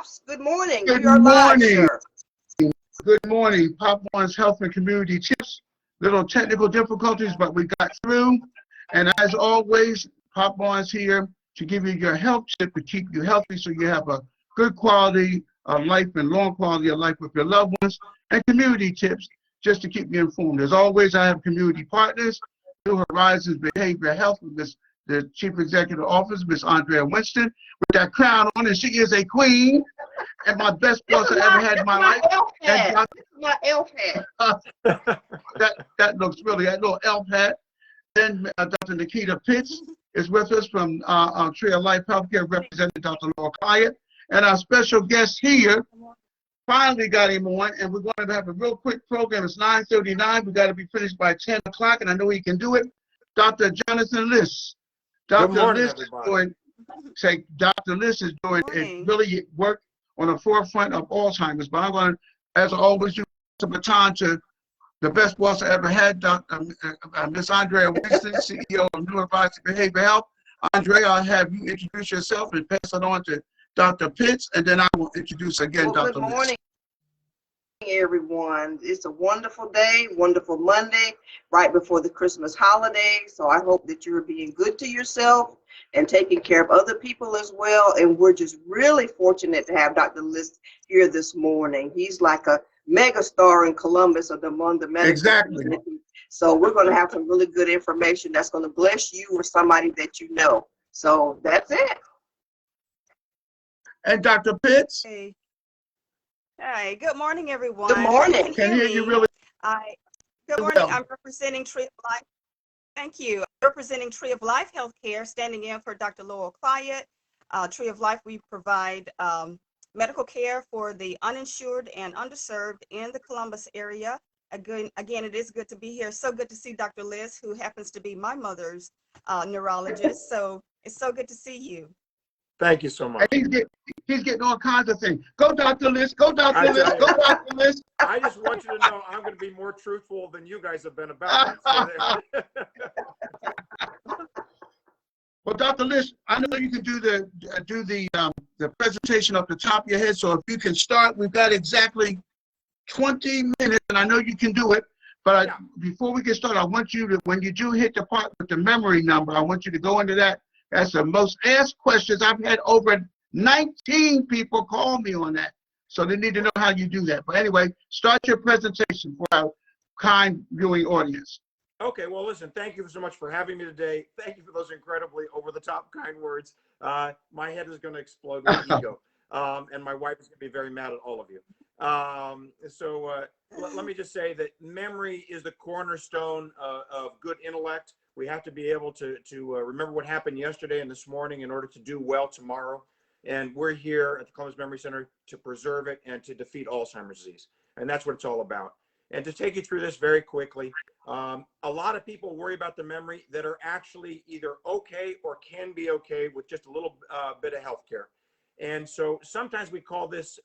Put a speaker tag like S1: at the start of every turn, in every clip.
S1: Pops. Good morning.
S2: Good
S1: You are live,
S2: morning.
S1: sir.
S2: Good morning. Pop One's Health and Community Tips. Little technical difficulties, but we got through. And as always, Pop One's here to give you your health tip to keep you healthy so you have a good quality of life and long quality of life with your loved ones, and community tips just to keep you informed. As always, I have community partners, New Horizons Behavioral Health with the Chief Executive Officer, Miss Andrea Winston, with that crown on, and she is a queen and my best boss I ever had in my life.
S1: This is my elf hat.
S2: That looks really, that little elf hat. Then Dr. Nikita Pitts is with us from Tree of Life Healthcare, representing Dr. Laura Clyett. And our special guest here finally got him on, and we're going to have a real quick program. It's 9:39. We got to be finished by 10 o'clock, and I know he can do it. Dr. Jonathan Liss. Dr. Liss is doing, Dr. Liss is doing it really work on the forefront of Alzheimer's. But I'm going to, as I always do, the baton to the best boss I ever had, Miss Andrea Winston, CEO of New Horizons Behavioral Health. Andrea, I'll have you introduce yourself and pass it on to Dr. Pitts, and then I will introduce again Dr. Liss.
S1: Good morning, everyone. It's a wonderful day, wonderful Monday, right before the Christmas holiday. So I hope that you're being good to yourself and taking care of other people as well. And we're just really fortunate to have Dr. Liss here this morning. He's like a mega star in Columbus among the medical community. So we're going to have some really good information that's going to bless you or somebody that you know. So that's it.
S2: And Dr. Pitts.
S3: Hey. Hi. Good morning, everyone.
S1: Good morning.
S2: Can hear you really.
S3: Good morning. I'm representing Tree of Life. Thank you. I'm representing Tree of Life Healthcare, standing in for Dr. Laura Clyett. Tree of Life, we provide medical care for the uninsured and underserved in the Columbus area. Again, it is good to be here. So good to see Dr. Liss, who happens to be my mother's neurologist. So it's so good to see you.
S4: Thank you so much.
S2: He's getting all kinds of things. Go, Dr. Liss. Go, Dr. Liss. Go, Dr. Liss.
S4: I just want you to know I'm going to be more truthful than you guys have been about it.
S2: Well, Dr. Liss, I know you can do the presentation off the top of your head. So if you can start, we've got exactly 20 minutes, and I know you can do it. But before we get started, I want you to, when you do hit the part with the memory number, I want you to go into that. That's the most asked questions. I've had over 19 people call me on that. So they need to know how you do that. But anyway, start your presentation for our kind viewing audience.
S4: Okay, well, listen, thank you so much for having me today. Thank you for those incredibly over-the-top kind words. My head is going to explode with ego, and my wife is going to be very mad at all of you. Let me just say that memory is the cornerstone of good intellect. We have to be able to remember what happened yesterday and this morning in order to do well tomorrow. And we're here at the Columbus Memory Center to preserve it and to defeat Alzheimer's disease. And that's what it's all about. And to take you through this very quickly, a lot of people worry about the memory that are actually either okay or can be okay with just a little bit of healthcare. And so sometimes we call this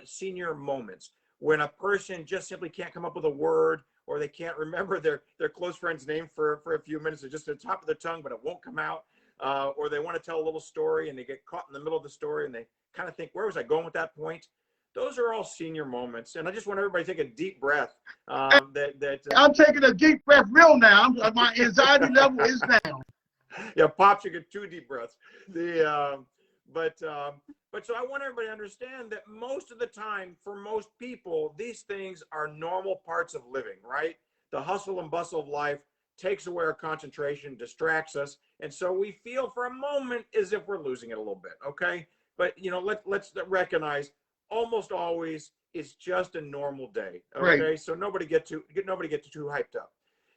S4: senior moments, when a person just simply can't come up with a word, or they can't remember their close friend's name for a few minutes. It's just at the top of their tongue, but it won't come out. Or they want to tell a little story and they get caught in the middle of the story and they kind of think, where was I going with that point? Those are all senior moments. And I just want everybody to take a deep breath.
S2: I'm taking a deep breath real now. My anxiety level is down.
S4: Yeah, Pops, you get 2 deep breaths. But so I want everybody to understand that most of the time, for most people, these things are normal parts of living, right? The hustle and bustle of life takes away our concentration, distracts us. And so we feel for a moment as if we're losing it a little bit, okay? But, you know, let's recognize almost always it's just a normal day, okay? Right. So nobody get too hyped up.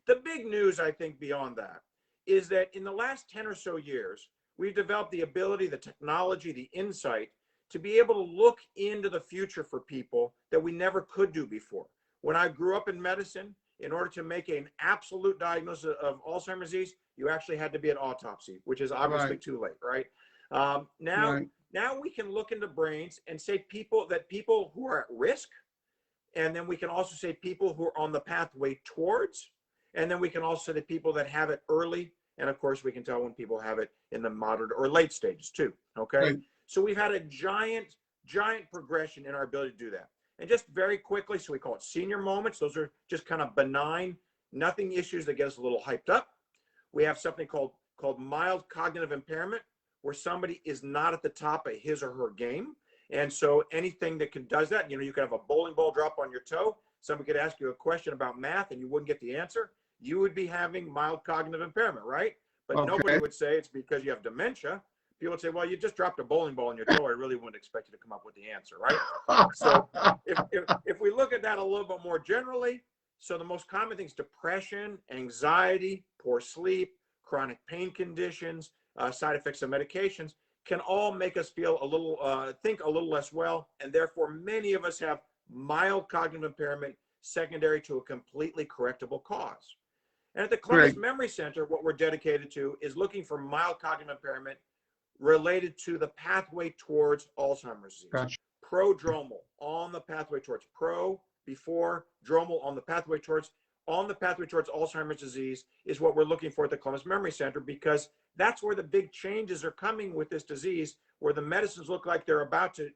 S4: The big news, I think, beyond that is that in the last 10 or so years, we've developed the ability, the technology, the insight to be able to look into the future for people that we never could do before. When I grew up in medicine, in order to make an absolute diagnosis of Alzheimer's disease, you actually had to be an autopsy, which is obviously too late, right? Now we can look into brains and say people who are at risk, and then we can also say people who are on the pathway towards, and then we can also say the people that have it early. And of course, we can tell when people have it in the moderate or late stages too, okay? Right. So we've had a giant giant progression in our ability to do that. And just very quickly, so we call it senior moments. Those are just kind of benign, nothing issues that get us a little hyped up. We have something called mild cognitive impairment, where somebody is not at the top of his or her game. And so anything that does that, you could have a bowling ball drop on your toe. Somebody could ask you a question about math and you wouldn't get the answer. You would be having mild cognitive impairment, right? But
S2: Okay.
S4: nobody would say it's because you have dementia. People would say, well, you just dropped a bowling ball on your toe. I really wouldn't expect you to come up with the answer, right? So if we look at that a little bit more generally, so the most common things, depression, anxiety, poor sleep, chronic pain conditions, side effects of medications, can all make us feel a little, think a little less well. And therefore, many of us have mild cognitive impairment secondary to a completely correctable cause. And at the Columbus Memory Center, what we're dedicated to is looking for mild cognitive impairment related to the pathway towards Alzheimer's disease.
S2: Gotcha.
S4: Prodromal, on the pathway towards before, dromal, on the pathway towards Alzheimer's disease is what we're looking for at the Columbus Memory Center, because that's where the big changes are coming with this disease, where the medicines look like they're about to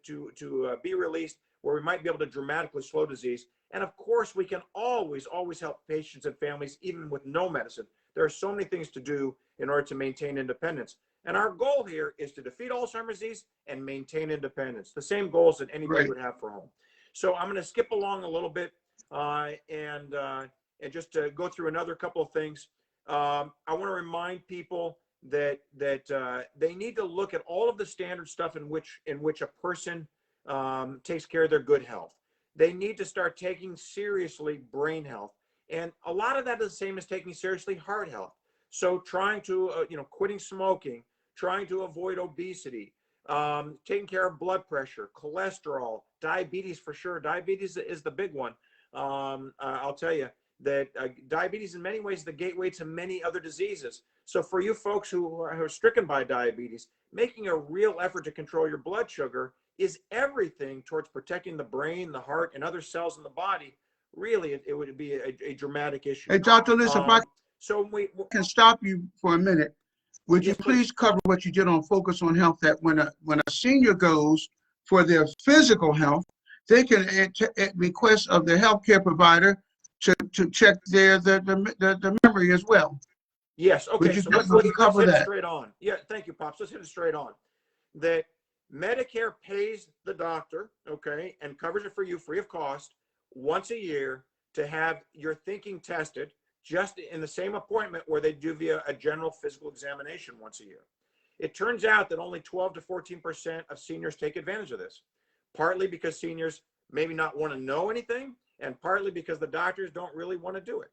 S4: be released, where we might be able to dramatically slow disease. And of course, we can always help patients and families, even with no medicine. There are so many things to do in order to maintain independence. And our goal here is to defeat Alzheimer's disease and maintain independence, the same goals that anybody would have for home. So I'm going to skip along a little bit and just go through another couple of things. I want to remind people that they need to look at all of the standard stuff in which a person takes care of their good health. They need to start taking seriously brain health. And a lot of that is the same as taking seriously heart health. So trying to, quitting smoking, trying to avoid obesity, taking care of blood pressure, cholesterol, diabetes for sure. Diabetes is the big one. I'll tell you that diabetes in many ways is the gateway to many other diseases. So for you folks who are stricken by diabetes, making a real effort to control your blood sugar is everything towards protecting the brain, the heart, and other cells in the body. Really, it would be a dramatic issue.
S2: Hey, Dr. Liss, if I
S4: can
S2: stop you for a minute, would you
S4: Yes,
S2: please cover what you did on Focus on Health, that when a senior goes for their physical health, they can request of the healthcare provider to check the memory as well?
S4: Yes. Okay.
S2: So
S4: let's
S2: cover
S4: hit it
S2: that
S4: straight on. Yeah. Thank you, Pops. Let's hit it straight on. That Medicare pays the doctor, okay, and covers it for you free of cost once a year to have your thinking tested, just in the same appointment where they do via a general physical examination once a year. It turns out that only 12 to 14% of seniors take advantage of this, partly because seniors maybe not want to know anything, and partly because the doctors don't really want to do it.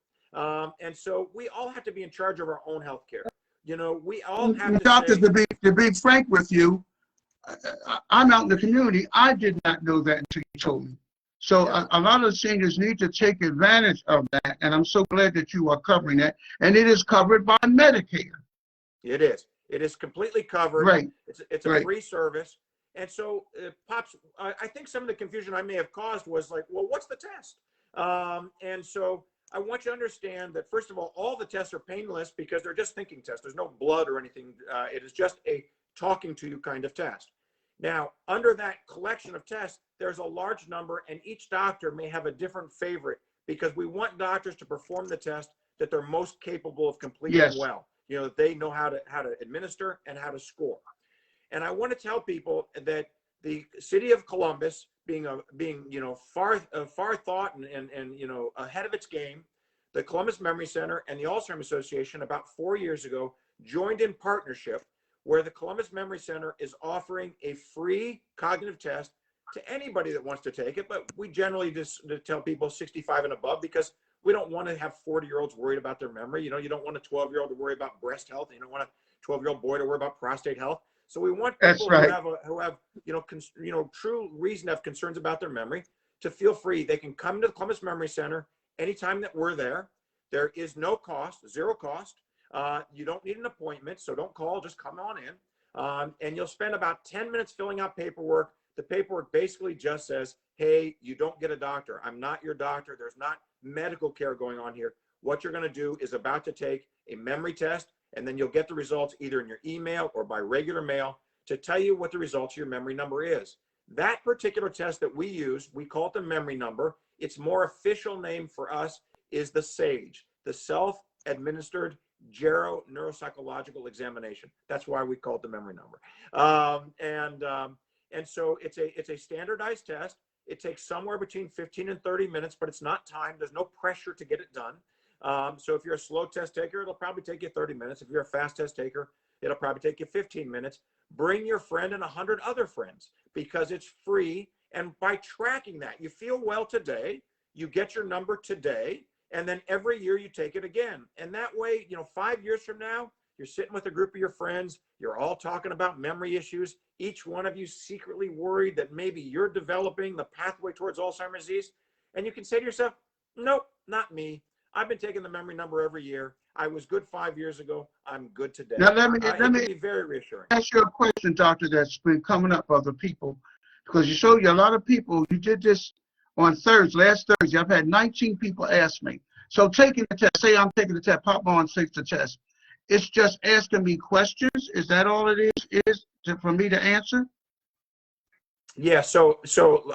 S4: And so we all have to be in charge of our own health care. We all have to
S2: Doctor, to be frank with you, I'm out in the community. I did not know that until you told me. So a lot of seniors need to take advantage of that, and I'm so glad that you are covering that. And it is covered by Medicare.
S4: It is. It is completely covered.
S2: Right.
S4: It's a free service. And so, Pops, I think some of the confusion I may have caused was like, well, what's the test? And so I want you to understand that, first of all the tests are painless because they're just thinking tests. There's no blood or anything. It is just a talking to you kind of test. Now, under that collection of tests, there's a large number, and each doctor may have a different favorite, because we want doctors to perform the test that they're most capable of completing well. That they know how to administer and how to score. And I want to tell people that the city of Columbus, being far thought and ahead of its game, the Columbus Memory Center and the Alzheimer's Association about 4 years ago joined in partnership, where the Columbus Memory Center is offering a free cognitive test to anybody that wants to take it. But we generally just tell people 65 and above, because we don't want to have 40-year-olds worried about their memory. You don't want a 12-year-old to worry about breast health. You don't want a 12-year-old boy to worry about prostate health. So we want people who have true reason to have concerns about their memory to feel free. They can come to the Columbus Memory Center anytime that we're there. There is no cost, zero cost. You don't need an appointment, so don't call, just come on in. And you'll spend about 10 minutes filling out paperwork. The paperwork basically just says, hey, you don't get a doctor. I'm not your doctor. There's not medical care going on here. What you're going to do is about to take a memory test, and then you'll get the results either in your email or by regular mail to tell you what the results of your memory number is. That particular test that we use, we call it the memory number. Its more official name for us is the SAGE, the Self-Administered Gero Neuropsychological Examination. That's why we call it the memory number. And so it's a standardized test. It takes somewhere between 15 and 30 minutes, but it's not timed. There's no pressure to get it done. So if you're a slow test taker, it'll probably take you 30 minutes. If you're a fast test taker, it'll probably take you 15 minutes. Bring your friend and 100 other friends because it's free. And by tracking that, you feel well today, you get your number today, and then every year you take it again. And that way, 5 years from now, you're sitting with a group of your friends, you're all talking about memory issues. Each one of you secretly worried that maybe you're developing the pathway towards Alzheimer's disease. And you can say to yourself, nope, not me. I've been taking the memory number every year. I was good 5 years ago. I'm good today.
S2: Now, let me
S4: be very reassuring.
S2: Ask you a question, doctor, that's been coming up for other people. Because you showed you a lot of people, you did this on last Thursday. I've had 19 people ask me. So taking the test, say I'm taking the test, pop on, takes the test. It's just asking me questions. Is that all it is for me to answer?
S4: Yeah. So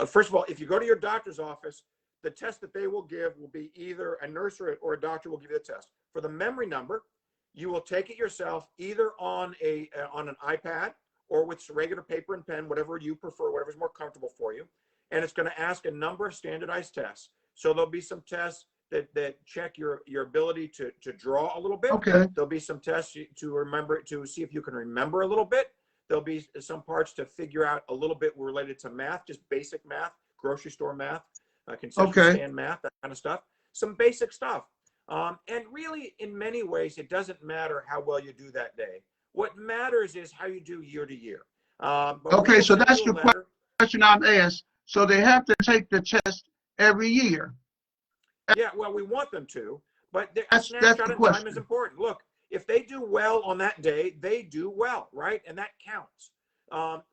S4: first of all, if you go to your doctor's office, the test that they will give will be either a nurse or a doctor will give you the test. For the memory number, you will take it yourself either on an iPad or with regular paper and pen, whatever you prefer, whatever's more comfortable for you. And it's going to ask a number of standardized tests. So there'll be some tests that check your ability to draw a little bit.
S2: Okay.
S4: There'll be some tests to remember, to see if you can remember a little bit. There'll be some parts to figure out a little bit related to math, just basic math, grocery store math, concession stand math, that kind of stuff. Some basic stuff. And really, in many ways, it doesn't matter how well you do that day. What matters is how you do year to year.
S2: Okay, so that's the question I'm asked. So they have to take the test every year.
S4: Yeah, well, we want them to, but
S2: That's
S4: snapshot
S2: the
S4: in
S2: question.
S4: time is important. Look, if they do well on that day, they do well, right? And that counts.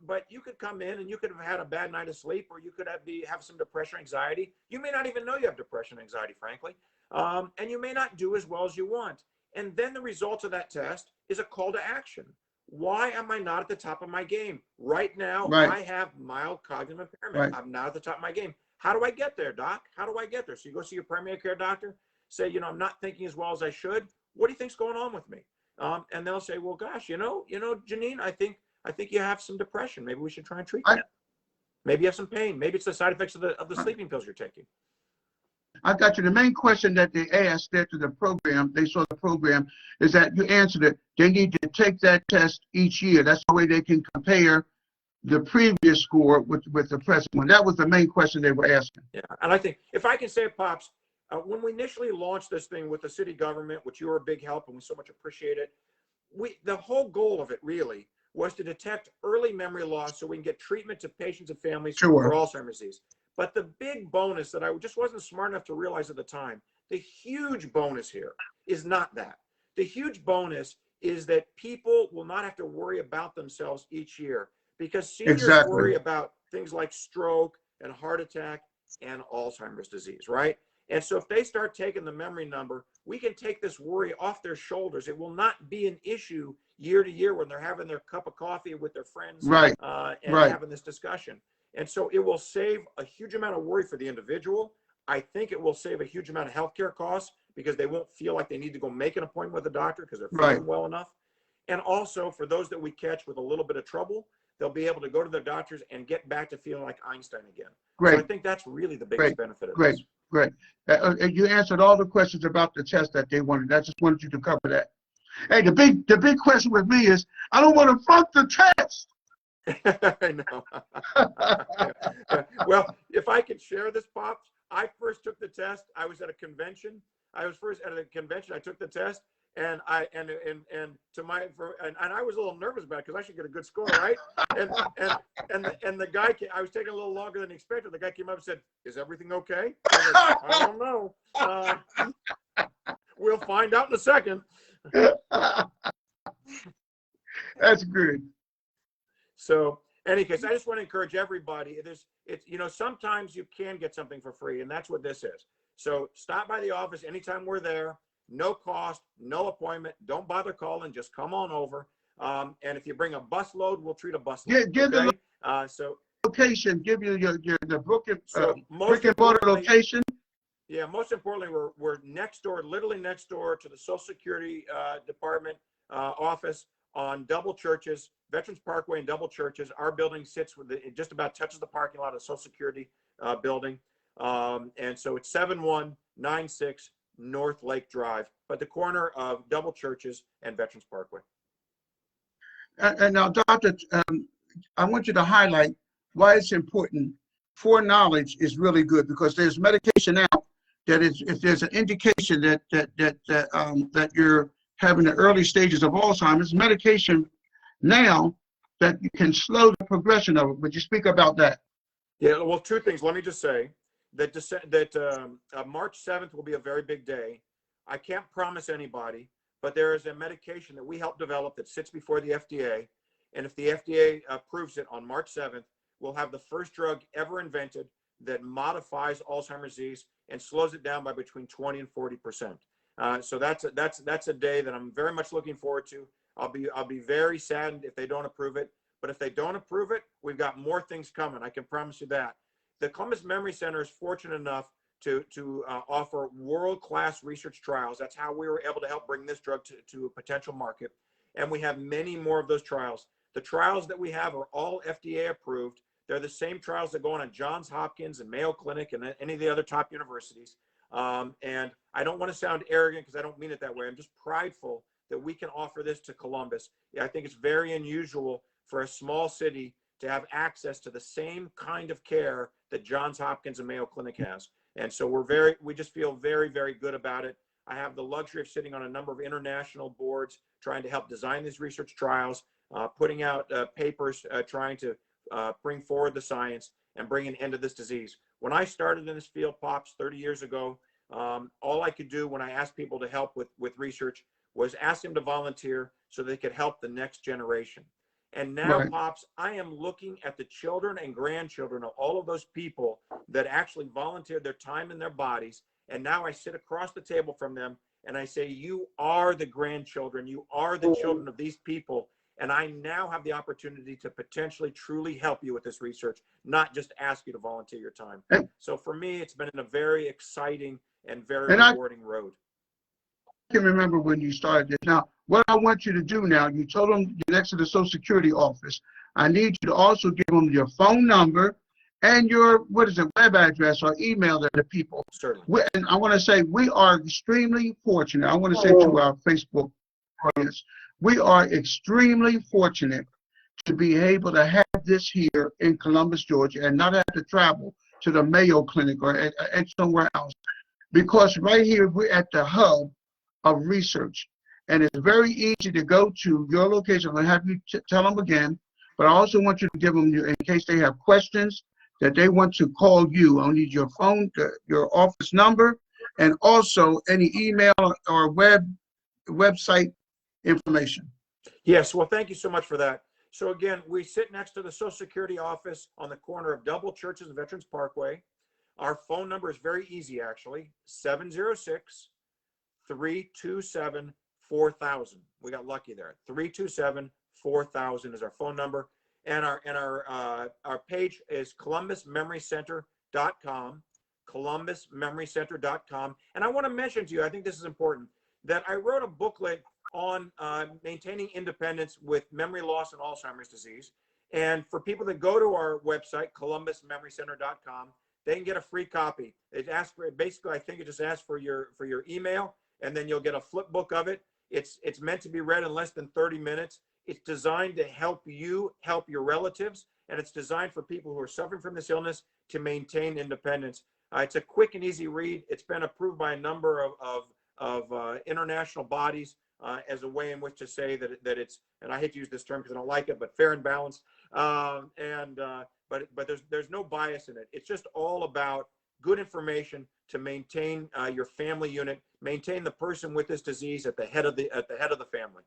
S4: But you could come in and you could have had a bad night of sleep, or you could have some depression, anxiety. You may not even know you have depression, anxiety, frankly. And you may not do as well as you want. And then the results of that test is a call to action. Why am I not at the top of my game? Right now, I have mild cognitive impairment. I'm not at the top of my game. How do I get there, doc? How do I get there? So you go see your primary care doctor, say, I'm not thinking as well as I should. What do you think's going on with me? And they'll say, well, gosh, Janine, I think you have some depression. Maybe we should try and treat that. Maybe you have some pain. Maybe it's the side effects of the sleeping pills you're taking.
S2: I got you. The main question that they asked after the program, they saw the program, is that you answered it. They need to take that test each year. That's the way they can compare the previous score with the present one. That was the main question they were asking.
S4: Yeah, and I think, if I can say it, Pops, when we initially launched this thing with the city government, which you were a big help and we so much appreciate it, the whole goal of it really was to detect early memory loss so we can get treatment to patients and families for Alzheimer's disease. But the big bonus that I just wasn't smart enough to realize at the time, the huge bonus here is not that. The huge bonus is that people will not have to worry about themselves each year, because seniors worry about things like stroke and heart attack and Alzheimer's disease, right? And so if they start taking the memory number, we can take this worry off their shoulders. It will not be an issue year to year when they're having their cup of coffee with their friends and having this discussion. And so it will save a huge amount of worry for the individual. I think it will save a huge amount of healthcare costs because they won't feel like they need to go make an appointment with a doctor because they're feeling well enough. And also for those that we catch with a little bit of trouble, they'll be able to go to their doctors and get back to feeling like Einstein again. So I think that's really the biggest benefit of this.
S2: Great. You answered all the questions about the test that they wanted. I just wanted you to cover that. Hey, the big question with me is, I don't want to fuck the test.
S4: I know. Well, if I could share this, Pops, I first took the test. I was at a convention. I took the test, and I was a little nervous about it because I should get a good score, right? And the guy I was taking a little longer than expected. The guy came up and said, "Is everything okay?" I was like, I don't know. We'll find out in a second.
S2: That's good.
S4: So, any case, I just want to encourage everybody. Sometimes you can get something for free, and that's what this is. So, stop by the office anytime we're there. No cost, no appointment. Don't bother calling. Just come on over. And if you bring a busload, we'll treat a busload.
S2: Give the location, give you the brick
S4: most
S2: and mortar
S4: importantly,
S2: location.
S4: yeah, most importantly, we're next door, literally next door to the Social Security Department office on Double Churches, Veterans Parkway and Double Churches. Our building sits with it just about touches the parking lot of the Social Security building. And so it's 7196 North Lake Drive, but the corner of Double Churches and Veterans Parkway.
S2: And now, Doctor, I want you to highlight why it's important. Foreknowledge is really good because there's medication out that is, if there's an indication that you're having the early stages of Alzheimer's, medication now that you can slow the progression of it. Would you speak about that?
S4: Yeah, well, two things. Let me just say that March 7th will be a very big day. I can't promise anybody, but there is a medication that we helped develop that sits before the FDA. And if the FDA approves it on March 7th, we'll have the first drug ever invented that modifies Alzheimer's disease and slows it down by between 20 and 40%. So that's a day that I'm very much looking forward to. I'll be very saddened if they don't approve it. But if they don't approve it, we've got more things coming. I can promise you that. The Columbus Memory Center is fortunate enough to offer world-class research trials. That's how we were able to help bring this drug to a potential market. And we have many more of those trials. The trials that we have are all FDA approved. They're the same trials that go on at Johns Hopkins and Mayo Clinic and any of the other top universities. And I don't want to sound arrogant because I don't mean it that way. I'm just prideful that we can offer this to Columbus. Yeah, I think it's very unusual for a small city to have access to the same kind of care that Johns Hopkins and Mayo Clinic has. And so we just feel very, very good about it. I have the luxury of sitting on a number of international boards trying to help design these research trials, putting out papers, trying to bring forward the science and bring an end to this disease. When I started in this field, Pops, 30 years ago, all I could do when I asked people to help with research was ask them to volunteer so they could help the next generation. And now, right, Pops, I am looking at the children and grandchildren of all of those people that actually volunteered their time and their bodies. And now I sit across the table from them and I say, you are the grandchildren, you are the children of these people. And I now have the opportunity to potentially truly help you with this research, not just ask you to volunteer your time. So for me, it's been a very exciting and very rewarding road.
S2: I can remember when you started this. Now, what I want you to do now, you told them you're next to the Social Security office. I need you to also give them your phone number and your, web address or email to the people.
S4: Certainly.
S2: And I want to say we are extremely fortunate. I want to say to our Facebook audience, we are extremely fortunate to be able to have this here in Columbus, Georgia, and not have to travel to the Mayo Clinic or at somewhere else. Because right here, we're at the hub of research. And it's very easy to go to your location. I'm going to have you tell them again, but I also want you to give them, in case they have questions that they want to call you. I'll need your phone, your office number, and also any email or website information.
S4: Yes, well, thank you so much for that. So again, we sit next to the Social Security office on the corner of Double Churches and Veterans Parkway. Our phone number is very easy, actually, 706-327-4000. We got lucky there. 327-4000 is our phone number. And our page is columbusmemorycenter.com, columbusmemorycenter.com. And I want to mention to you, I think this is important, that I wrote a booklet on maintaining independence with memory loss and Alzheimer's disease. And for people that go to our website, columbusmemorycenter.com, they can get a free copy. It asks for, basically, I think it just asks for your email, and then you'll get a flip book of it. It's meant to be read in less than 30 minutes. It's designed to help you help your relatives, and it's designed for people who are suffering from this illness to maintain independence. It's a quick and easy read. It's been approved by a number of international bodies as a way in which to say that it's, and I hate to use this term because I don't like it, but fair and balanced. But there's no bias in it. It's just all about good information to maintain your family unit, maintain the person with this disease at the head of the family.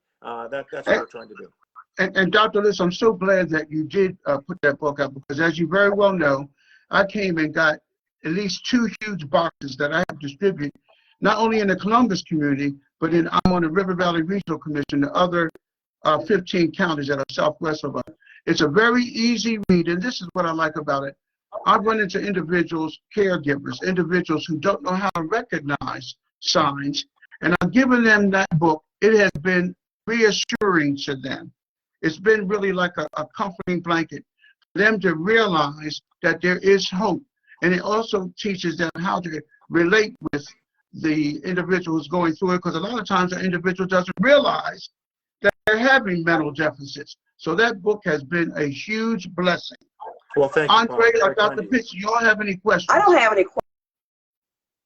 S4: That's what we're trying to do.
S2: And Dr. Liss, I'm so glad that you did put that book out, because as you very well know, I came and got at least 2 huge boxes that I have distributed, not only in the Columbus community, but I'm on the River Valley Regional Commission, the other 15 counties that are southwest of us. It's a very easy read, and this is what I like about it. I've run into individuals, caregivers, individuals who don't know how to recognize signs, and I've given them that book. It has been reassuring to them. It's been really like a comforting blanket for them to realize that there is hope. And it also teaches them how to relate with the individual who's going through it, because a lot of times the individual doesn't realize that they're having mental deficits. So that book has been a huge blessing.
S4: Well, thank you,
S2: Andre
S4: Paul.
S2: or Dr. Pitts, you all have any questions?
S1: I don't have any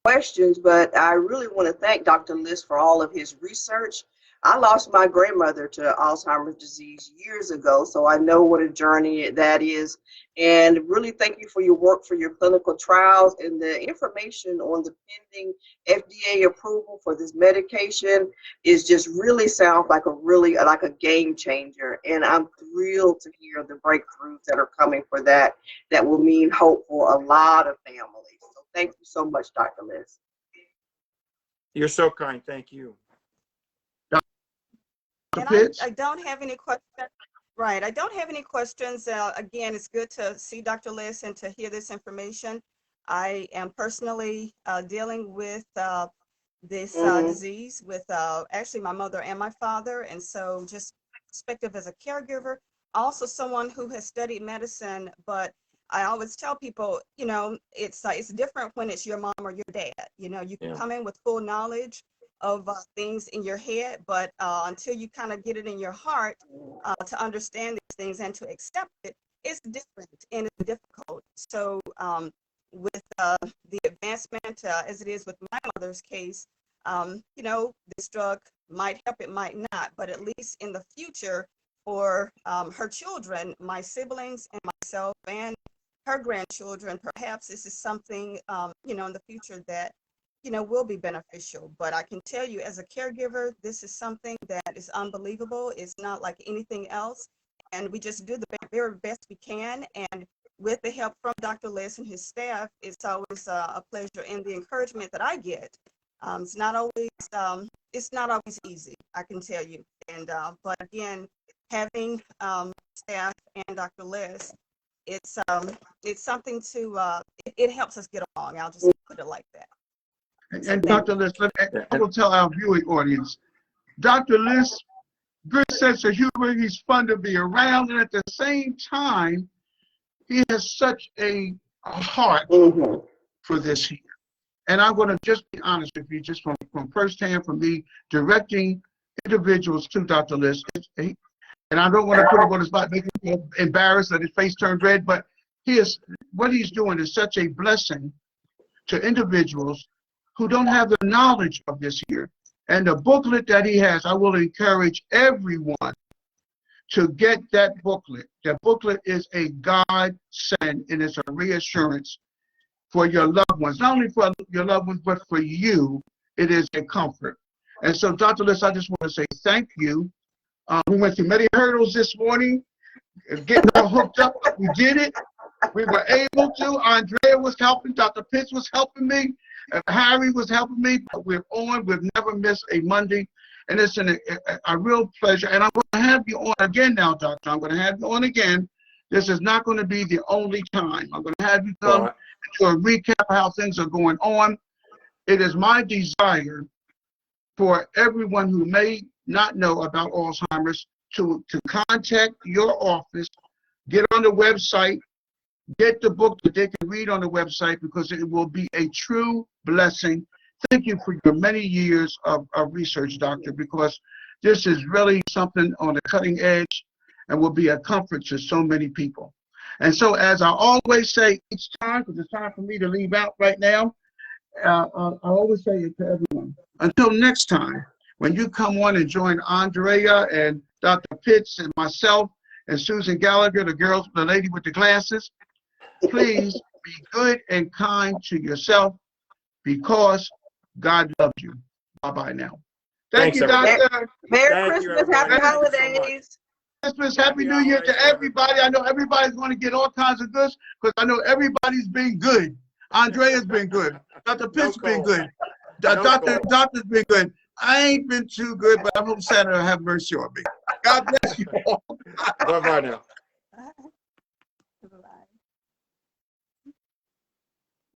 S1: questions, but I really want to thank Dr. Liss for all of his research. I lost my grandmother to Alzheimer's disease years ago, so I know what a journey that is. And really thank you for your work for your clinical trials, and the information on the pending FDA approval for this medication is just really sounds like a game changer. And I'm thrilled to hear the breakthroughs that are coming for that will mean hope for a lot of families. So thank you so much, Dr. Liss.
S4: You're so kind. Thank you.
S3: And I don't have any questions. Right. I don't have any questions. Again, it's good to see Dr. Liss and to hear this information. I am personally dealing with this disease with actually my mother and my father. And so just perspective as a caregiver, also someone who has studied medicine, but I always tell people, you know, it's different when it's your mom or your dad. You know, you can come in with full knowledge of things in your head, but until you kind of get it in your heart to understand these things and to accept it, it's different and it's difficult. So with the advancement as it is with my mother's case, you know, this drug might help, it might not, but at least in the future for her children, my siblings and myself and her grandchildren, perhaps this is something, you know, in the future that, you know, will be beneficial. But I can tell you as a caregiver, this is something that is unbelievable. It's not like anything else. And we just do the very best we can. And with the help from Dr. Liss and his staff, it's always a pleasure, and the encouragement that I get. It's not always easy, I can tell you. And but again, having staff and Dr. Liss, it's something to it helps us get along. I'll just put it like that.
S2: And Dr. Liss, I will tell our viewing audience, Dr. Liss, good sense of humor, he's fun to be around, and at the same time, he has such a heart for this here. And I'm going to just be honest with you, just from firsthand, from me directing individuals to Dr. Liss, and I don't want to put him on the spot, make him feel embarrassed that his face turned red, but what he's doing is such a blessing to individuals who don't have the knowledge of this here. And the booklet that he has, I will encourage everyone to get that booklet. That booklet is a godsend, and it's a reassurance for your loved ones. Not only for your loved ones, but for you, it is a comfort. And so, Dr. Liss, I just want to say thank you. We went through many hurdles this morning, getting all hooked up, but we did it. We were able to. Andrea was helping, Dr. Pitts was helping me, Harry was helping me, but we're on. We've never missed a Monday, and it's a real pleasure. And I'm going to have you on again now, Doctor. I'm going to have you on again. This is not going to be the only time. I'm going to have you come and do a recap of how things are going on. It is my desire for everyone who may not know about Alzheimer's to contact your office, get on the website, get the book that they can read on the website, because it will be a true blessing. Thank you for your many years of research, Doctor, because this is really something on the cutting edge and will be a comfort to so many people. And so, as I always say each time, because it's time for me to leave out right now, I always say it to everyone. Until next time, when you come on and join Andrea and Dr. Pitts and myself and Susan Gallagher, the lady with the glasses, please be good and kind to yourself, because God loves you. Bye-bye now. Thank you, Doctor.
S1: Merry Christmas, happy holidays.
S2: Christmas, Happy New Year to everybody. I know everybody's going to get all kinds of goods, because I know everybody's been good. Andrea's been good. Dr. Pitts been good. Doctor's been good. I ain't been too good, but I hope Santa will have mercy on me. God bless you all.
S4: Bye-bye now.